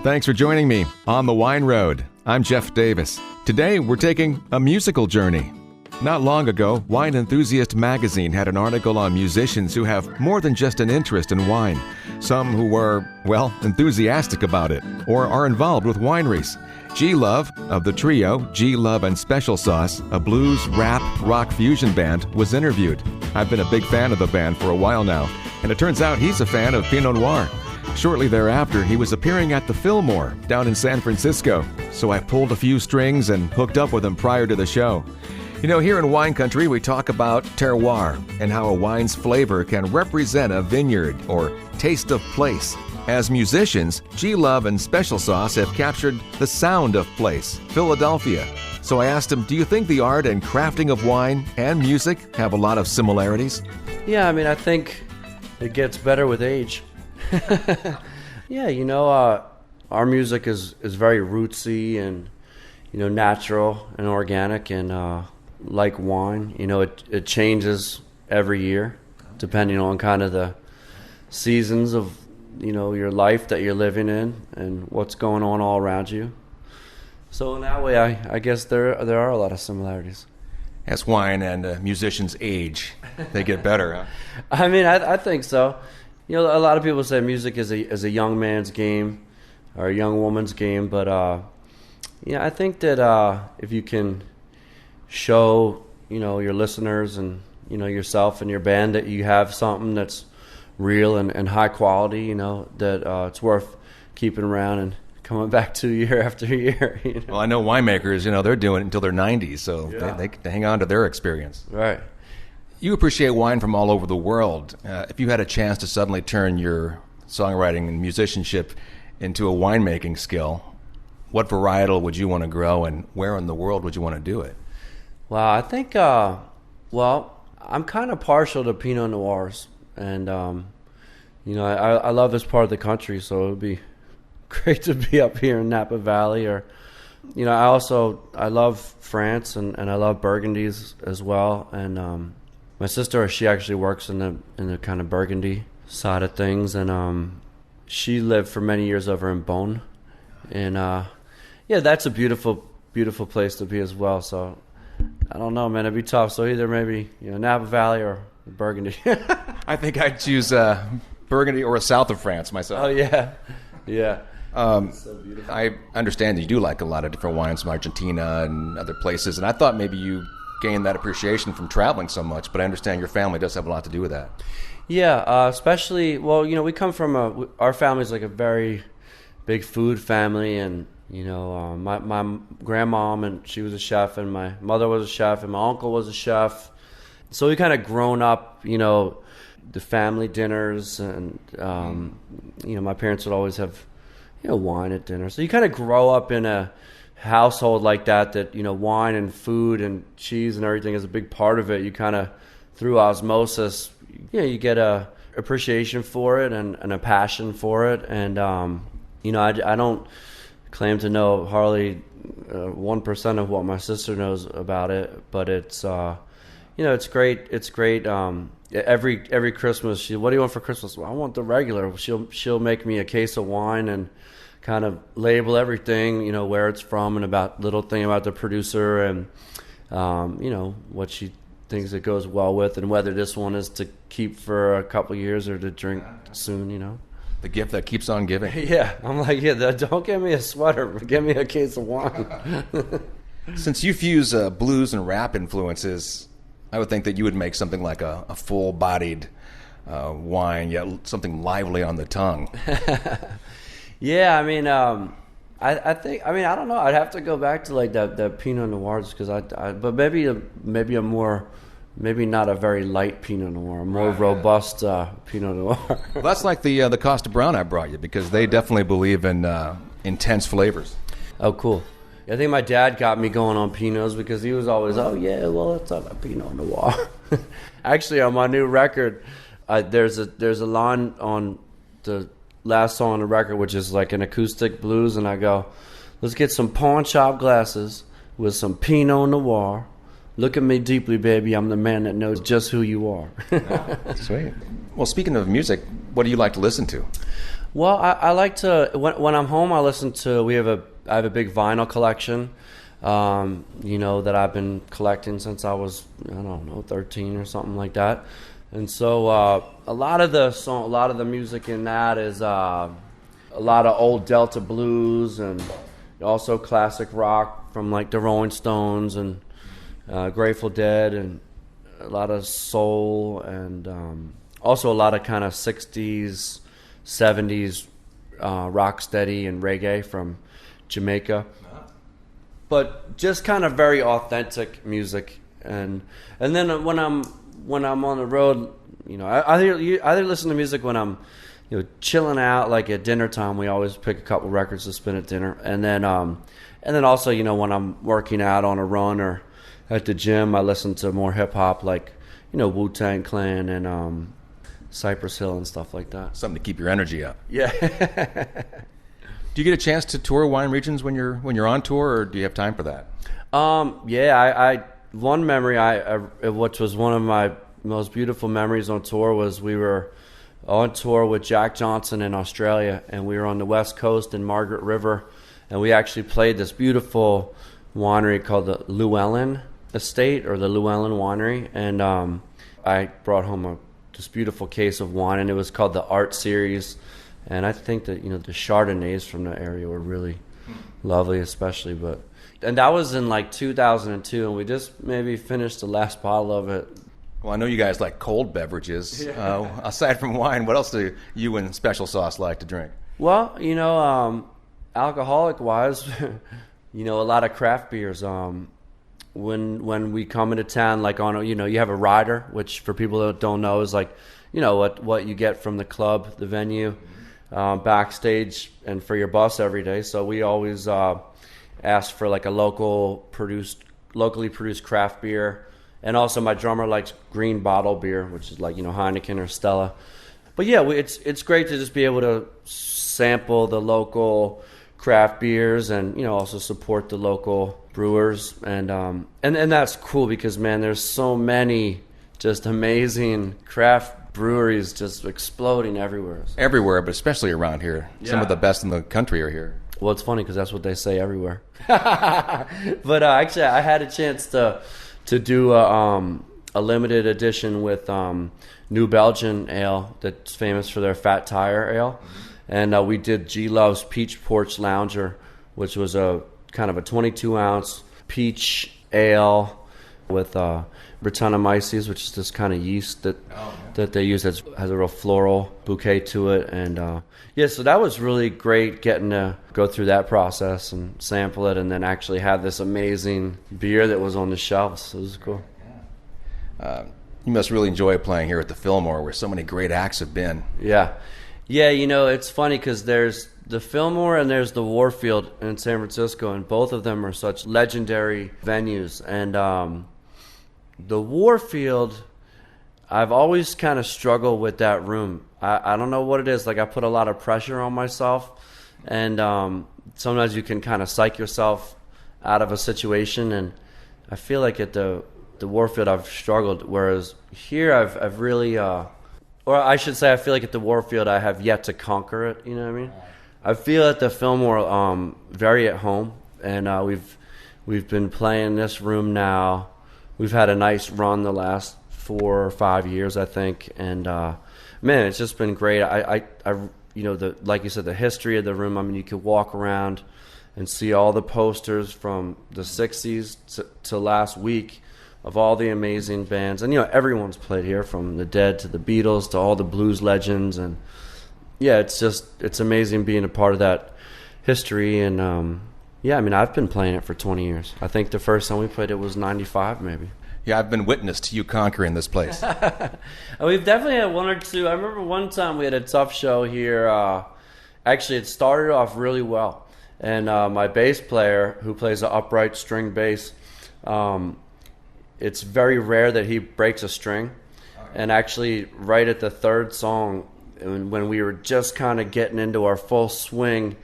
Thanks for joining me on the Wine Road. I'm Jeff Davis. Today, we're taking a musical journey. Not long ago, Wine Enthusiast magazine had an article on musicians who have more than just an interest in wine. Some who were, well, enthusiastic about it or are involved with wineries. G Love, of the trio G Love and Special Sauce, a blues, rap, rock fusion band, was interviewed. I've been a big fan of the band for a while now, and it turns out he's a fan of Pinot Noir. Shortly thereafter, he was appearing at the Fillmore down in San Francisco, so I pulled a few strings and hooked up with him prior to the show. You know, here in wine country, we talk about terroir and how a wine's flavor can represent a vineyard or taste of place. As musicians, G Love and Special Sauce have captured the sound of place, Philadelphia. So I asked him, do you think the art and crafting of wine and music have a lot of similarities? Yeah, I mean, I think it gets better with age. Yeah, our music is very rootsy and, natural and organic and like wine. It changes every year depending on kind of the seasons of, your life that you're living in and what's going on all around you. So in that way, I guess there are a lot of similarities. As wine and musicians age, they get better, huh? I mean, I think so. A lot of people say music is a young man's game or a young woman's game, but I think that if you can show your listeners and yourself and your band that you have something that's real and high quality, that it's worth keeping around and coming back to year after year. Well, I know winemakers, they're doing it until they're 90, so yeah. they hang on to their experience. Right. You appreciate wine from all over the world. If you had a chance to suddenly turn your songwriting and musicianship into a winemaking skill, what varietal would you want to grow and where in the world would you want to do it? Well, I think, I'm kind of partial to Pinot Noirs. And, I love this part of the country, so it would be great to be up here in Napa Valley. Or, I love France and I love Burgundies as well. And my sister, she actually works in the kind of Burgundy side of things. And she lived for many years over in Beaune. And, that's a beautiful, beautiful place to be as well. So I don't know, man. It'd be tough. So either maybe Napa Valley or Burgundy. I think I'd choose Burgundy or south of France myself. Oh yeah. So beautiful. I understand that you do like a lot of different wines from Argentina and other places, and I thought maybe you gained that appreciation from traveling so much. But I understand your family does have a lot to do with that. Yeah, especially we come from our family's like a very big food family, and my grandmom, and she was a chef, and my mother was a chef, and my uncle was a chef. So we kind of grown up, the family dinners, and my parents would always have, wine at dinner. So you kind of grow up in a household like that, wine and food and cheese and everything is a big part of it. You kind of, through osmosis, you get a appreciation for it and a passion for it. And, I don't claim to know hardly 1% of what my sister knows about it, but it's, it's great. It's great. Every Christmas, what do you want for Christmas? Well, I want the regular. She'll make me a case of wine and kind of label everything, where it's from and about little thing about the producer and, what she thinks it goes well with and whether this one is to keep for a couple of years or to drink soon, The gift that keeps on giving. Yeah. I'm like, don't give me a sweater, but give me a case of wine. Since you fuse blues and rap influences, I would think that you would make something like a full-bodied wine, yet something lively on the tongue. Yeah, I mean, I think, I don't know. I'd have to go back to like that Pinot Noir because but maybe a more, maybe not a very light Pinot Noir, a more robust Pinot Noir. Well, that's like the Costa Brown I brought you because they definitely believe in intense flavors. Oh, cool. I think my dad got me going on Pinots because he was always, let's talk about Pinot Noir. Actually, on my new record, there's a line on the last song on the record, which is like an acoustic blues, and I go, let's get some pawn shop glasses with some Pinot Noir. Look at me deeply, baby. I'm the man that knows just who you are. Sweet. Well, speaking of music, what do you like to listen to? Well, I like to when I'm home. I listen to. I have a big vinyl collection. That I've been collecting since I was 13 or something like that. And so a lot of the music in that is a lot of old Delta blues and also classic rock from like the Rolling Stones and Grateful Dead, and a lot of soul, and also a lot of kind of 60s, 70s rock steady and reggae from Jamaica. But just kind of very authentic music, and then when I'm on the road, I either listen to music when I'm chilling out, like at dinner time. We always pick a couple records to spin at dinner, and then also when I'm working out on a run or at the gym, I listen to more hip hop, like Wu-Tang Clan and Cypress Hill and stuff like that. Something to keep your energy up. Yeah. Do you get a chance to tour wine regions when you're on tour, or do you have time for that? I one memory which was one of my most beautiful memories on tour was we were on tour with Jack Johnson in Australia, and we were on the West Coast in Margaret River, and we actually played this beautiful winery called the Llewellyn Estate, or the Llewellyn Winery, and I brought home this beautiful case of wine, and it was called the Art Series. And I think that the Chardonnays from the area were really lovely, especially. And that was in like 2002, and we just maybe finished the last bottle of it. Well, I know you guys like cold beverages. Yeah. Aside from wine, what else do you and Special Sauce like to drink? Well, alcoholic-wise, a lot of craft beers. When we come into town, like you have a rider, which for people that don't know is like, what you get from the club, the venue. Backstage and for your bus every day. So we always ask for like a locally produced craft beer, and also my drummer likes green bottle beer, which is like Heineken or Stella. But yeah, it's great to just be able to sample the local craft beers and also support the local brewers, and that's cool because man, there's so many just amazing craft breweries just exploding everywhere. Everywhere, but especially around here. Yeah. Some of the best in the country are here. Well, it's funny because that's what they say everywhere. But actually, I had a chance to do a limited edition with New Belgian Ale that's famous for their Fat Tire Ale. Mm-hmm. And we did G Love's Peach Porch Lounger, which was a kind of a 22-ounce peach ale with Brettanomyces, which is this kind of yeast that they use that has a real floral bouquet to it. And so that was really great getting to go through that process and sample it, and then actually have this amazing beer that was on the shelves. It was cool. Yeah. You must really enjoy playing here at the Fillmore, where so many great acts have been. Yeah. It's funny because there's the Fillmore and there's the Warfield in San Francisco, and both of them are such legendary venues. And the Warfield, I've always kind of struggled with that room. I don't know what it is. Like, I put a lot of pressure on myself, and sometimes you can kind of psych yourself out of a situation. And I feel like at the Warfield I've struggled, whereas here I've really, or I should say, I feel like at the Warfield I have yet to conquer it. You know what I mean? I feel at the Fillmore very at home, and we've been playing this room now. We've had a nice run the last 4 or 5 years, I think, and man, it's just been great. I like you said, the history of the room. I mean, you could walk around and see all the posters from the '60s to last week of all the amazing bands, and everyone's played here, from the Dead to the Beatles to all the blues legends, and yeah, it's amazing being a part of that history. And I've been playing it for 20 years. I think the first time we played it was 95, maybe. Yeah, I've been witness to you conquering this place. We've definitely had one or two. I remember one time we had a tough show here. Actually, it started off really well. And my bass player, who plays an upright string bass, it's very rare that he breaks a string. And actually, right at the third song, when we were just kind of getting into our full swing,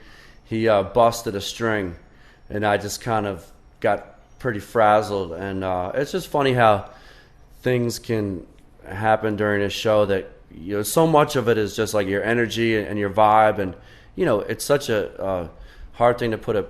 he busted a string. And I just kind of got pretty frazzled, and it's just funny how things can happen during a show that, you know, so much of it is just like your energy and your vibe, and you know, it's such a hard thing to put a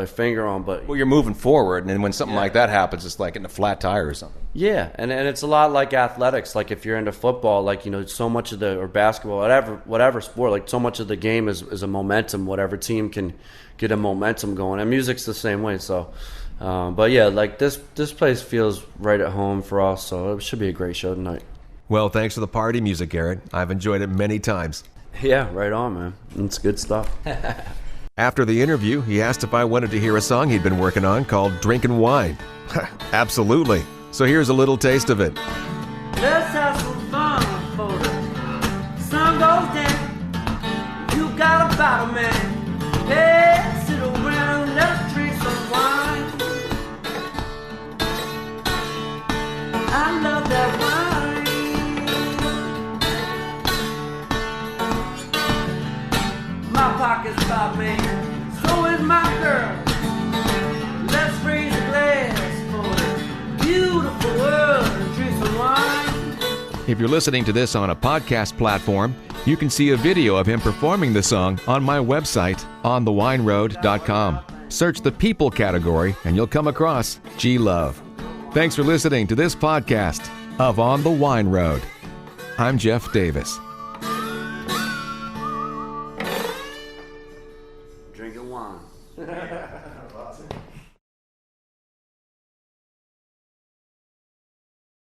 finger on, but Well, you're moving forward, and then when something like that happens, it's like getting a flat tire or something. yeah, and it's a lot like athletics. Like if you're into football, like, you know, so much of or basketball, whatever sport, like so much of the game is a momentum. Whatever team can get a momentum going, and music's the same way. So, but yeah, like this place feels right at home for us. So it should be a great show tonight. Well, thanks for the party music, Garrett. I've enjoyed it many times. Yeah, right on, man. It's good stuff. After the interview, he asked if I wanted to hear a song he'd been working on called Drinkin' Wine. Absolutely. So here's a little taste of it. Let's have some fun, folks. Sun goes down. You got a bottle, man. Hey, sit around, let us drink some wine. I love that wine. My pocket's about me, so is my girl. Let's raise a glass for the beautiful world and drink some wine. If you're listening to this on a podcast platform, you can see a video of him performing the song on my website, onthewineroad.com. Search the people category and you'll come across G Love. Thanks for listening to this podcast of On the Wine Road. I'm Jeff Davis. Drinking wine. Awesome.